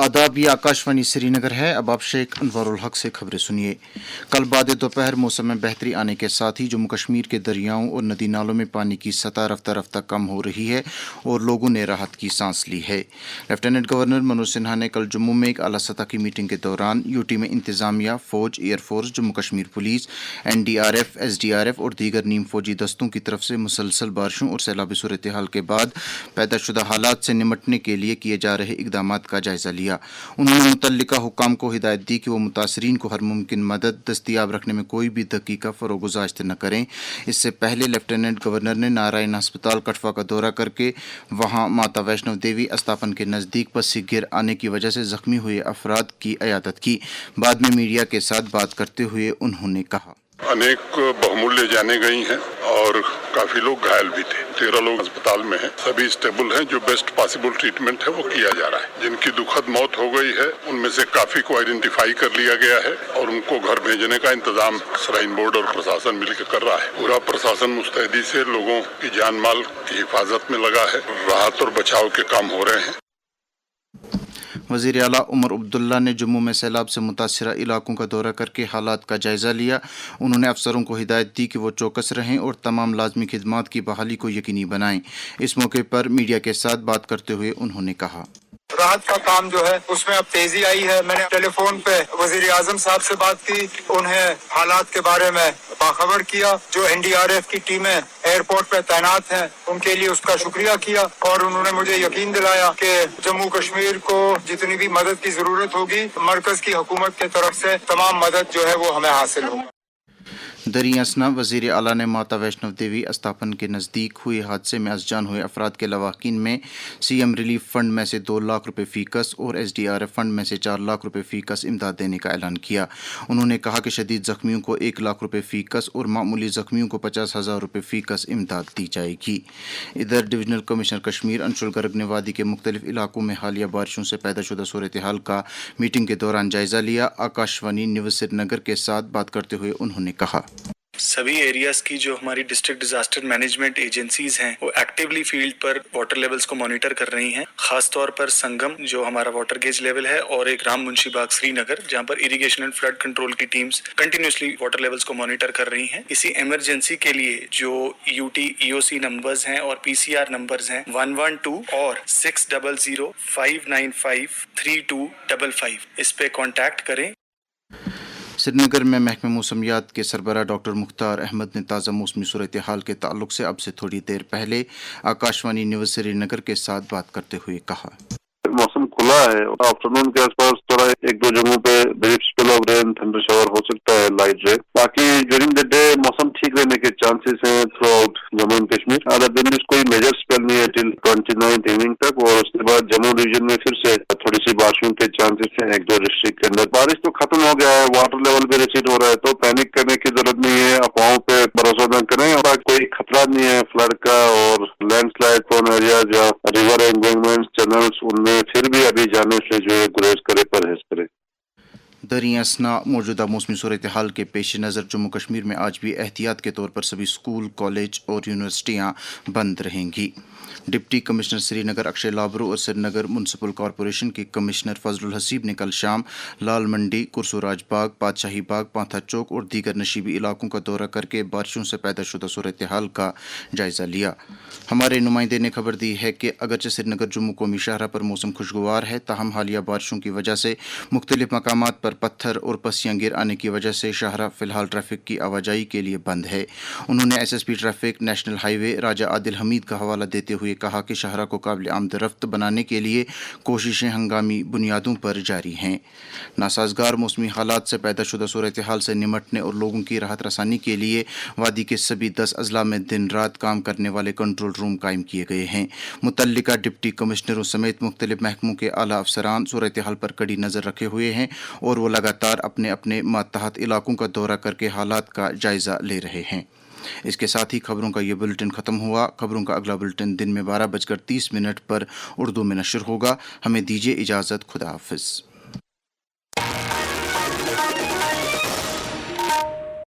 आदाब, ये आकाशवाणी श्रीनगर है। अब आप शेख अनवरुल हक से खबरें सुनिए। कल बाद दोपहर मौसम में बेहतरी आने के साथ ही जम्मू कश्मीर के दरियाओं और नदी नालों में पानी की सतह रफ्ता रफ्ता कम हो रही है और लोगों ने राहत की सांस ली है। लेफ्टिनेंट गवर्नर मनोज सिन्हा ने कल जम्मू में एक आला सतह की मीटिंग के दौरान यूटी में इंतजामिया, फौज, air force, Jammu Kashmir police, NDRF, SDRF और दीगर नीम फौजी दस्तों की तरफ से मुसलसल बारिशों और सैलाबी सूरत हाल के बाद पैदाशुदा हालात से निमटने के लिए किए जा रहे इकदाम का जायजा लिया। उन्होंने मुतल्लिका हुक्काम को हिदायत दी कि वो मुतासरीन को हर मुमकिन मदद दस्तियाब रखने में कोई भी दकीका फरोगुज़ाश्त न करें। इससे पहले लेफ्टिनेंट गवर्नर ने नारायण अस्पताल कठवा का दौरा करके वहां माता वैष्णो देवी अस्थापन के नज़दीक पस्सी गिर आने की वजह से जख्मी हुए अफराद की इयादत की। बाद में मीडिया के साथ बात करते हुए उन्होंने कहा, अनेक बहुमूल्य जाने गई हैं और काफी लोग घायल भी थे। 13 लोग अस्पताल में हैं, सभी स्टेबल हैं। जो बेस्ट पॉसिबल ट्रीटमेंट है वो किया जा रहा है। जिनकी दुखद मौत हो गई है उनमें से काफी को आइडेंटिफाई कर लिया गया है और उनको घर भेजने का इंतजाम श्राइन बोर्ड और प्रशासन मिलकर कर रहा है। पूरा प्रशासन मुस्तैदी से लोगों की जान माल की हिफाजत में लगा है। राहत और बचाव के काम हो रहे हैं। वज़ीर आला उमर अब्दुल्ला ने जम्मू में सैलाब से मुतासरा इलाकों का दौरा करके हालात का जायजा लिया। उन्होंने अफसरों को हिदायत दी कि वो चौकस रहें और तमाम लाजमी खिदमात की बहाली को यकीनी बनाएं। इस मौके पर मीडिया के साथ बात करते हुए उन्होंने कहा, राहत का काम जो है उसमें अब तेजी आई है। मैंने टेलीफोन पे वजीर आजम साहब से बात की, उन्हें हालात के बारे में बाखबर किया। जो NDRF की टीमें एयरपोर्ट पे तैनात हैं उनके लिए उसका शुक्रिया किया और उन्होंने मुझे यकीन दिलाया कि जम्मू कश्मीर को जितनी भी मदद की जरूरत होगी मरकज की हुकूमत की तरफ से तमाम मदद जो है वो हमें हासिल होगी। दरी असना वज़ीर आला ने माता वैष्णो देवी अस्थापन के नज़दीक हुए हादसे में अज़जान हुए अफराद के लवाकिन में CM रिलीफ फंड में से 2 लाख रुपये फ़ीकस और SDRF फंड में से 4 लाख रुपये फ़ीकस इमदाद देने का ऐलान किया। उन्होंने कहा कि शदीद ज़ख्मियों को 1 लाख रुपये फ़ीकस और मामूली ज़ख्मियों को 50,000 रुपये फ़ीकस इमदाद दी जाएगी। इधर डिविजनल कमिश्नर कश्मीर अंशुल गर्ग ने वादी के मुख्तलिफ इलाकों में हालिया बारिशों से पैदाशुदा सूरत हाल का मीटिंग के दौरान जायजा लिया। आकाशवाणी न्यूज़ श्रीनगर के साथ बात करते हुए उन्होंने कहा, सभी एरियाज की जो हमारी डिस्ट्रिक्ट डिजास्टर मैनेजमेंट एजेंसीज हैं वो एक्टिवली फील्ड पर वाटर लेवल्स को मॉनिटर कर रही हैं। खास तौर पर संगम जो हमारा वाटर गेज लेवल है और एक राम मुंशी बाग श्रीनगर जहां पर इरिगेशन एंड फ्लड कंट्रोल की टीम्स कंटिन्यूसली वाटर लेवल्स को मॉनिटर कर रही हैं। इसी इमरजेंसी के लिए जो UT EOC नंबर्स हैं और PCR नंबर्स हैं 112 और 600 595 3255 इस पे कांटेक्ट करें। श्रीनगर में महकमे मौसमियात के सरबराह डॉक्टर मुख्तार अहमद ने ताज़ा मौसमी सूरत हाल के ताल्लुक से अब से थोड़ी देर पहले आकाशवाणी न्यूज़ श्रीनगर के साथ बात करते हुए कहा, मौसम खुला है। आफ्टरनून के आसपास थोड़ा 1-2 जगहों पे brief spell of rain, thunder shower हो सकता है, लाइट रेन। बाकी ड्यूरिंग द डे मौसम ठीक रहने के चांसेस हैं through out Jammu and Kashmir. Other than this कोई मेजर स्पेल नहीं है टिल 29 इवनिंग तक और उसके बाद जम्मू रीजन में फिर से थोड़ी सी बारिशों के चांसेस हैं 1-2 डिस्ट्रिक्ट के अंदर। बारिश तो खत्म हो गया है, वाटर लेवल भी रिसीड हो रहा है, तो पैनिक करने की जरूरत नहीं है। अफवाहों पे भरोसा न करें और कोई खतरा नहीं है फ्लड का और लैंडस्लाइड प्रोन एरियाज या रिवर एम्बैंकमेंट्स, चैनल्स, उनमें फिर भी अभी जाने से जो है गुरेज करे, परहेज करे। दरी असना मौजूदा मौसमी सूरत हाल के पेश नज़र जम्मू कश्मीर में आज भी एहतियात के तौर पर सभी स्कूल, कॉलेज और यूनिवर्सिटियाँ बंद रहेंगी। डिप्टी कमिश्नर श्रीनगर अक्षय लाबरू और श्रीनगर म्यूनसिपल कॉरपोरेशन के कमिश्नर फजलुल हसीब ने कल शाम लाल मंडी, कुरसुराज बाग, बादशाही बाग, पांथा चौक और दीगर नशीबी इलाकों का दौरा करके बारिशों से पैदाशुदा सूरत हाल का जायजा लिया। हमारे नुमाइंदे ने खबर दी है कि अगरचे श्रीनगर जम्मू कौमी शाहरा पर मौसम खुशगवार है, ताहम हालिया बारिशों की वजह से मुख्तलिफ मकामात पर पत्थर और पस्सियाँ गिर आने की वजह से शाहरा फ़िलहाल ट्रैफिक की आवाजाही के लिए बंद है। उन्होंने SSP ट्रैफिक, नेशनल हाईवे, राजा आदिल हमीद का हवाला देते हुए कहा कि शाहरा को काबिल आमदरफ्त बनाने के लिए कोशिशें हंगामी बुनियादों पर जारी हैं। नासाजगार मौसमी हालात से पैदाशुदा सूरत हाल से निमटने और लोगों की राहत रसानी के लिए वादी के सभी 10 अजला में दिन रात काम करने वाले कंट्रोल रूम कायम किए गए हैं। मुतल्लिका डिप्टी कमिश्नरों समेत मुख्तलिफ महकमों के आला अफसरान सूरत हाल पर कड़ी नज़र रखे हुए हैं और वो लगातार अपने अपने मातहत इलाकों का दौरा करके हालात का जायजा ले रहे हैं। इसके साथ ही खबरों का ये बुलेटिन ख़त्म हुआ। खबरों का अगला बुलेटिन दिन में 12:30 पर उर्दू में नशर होगा। हमें दीजिए इजाज़त। खुदा हाफिज़।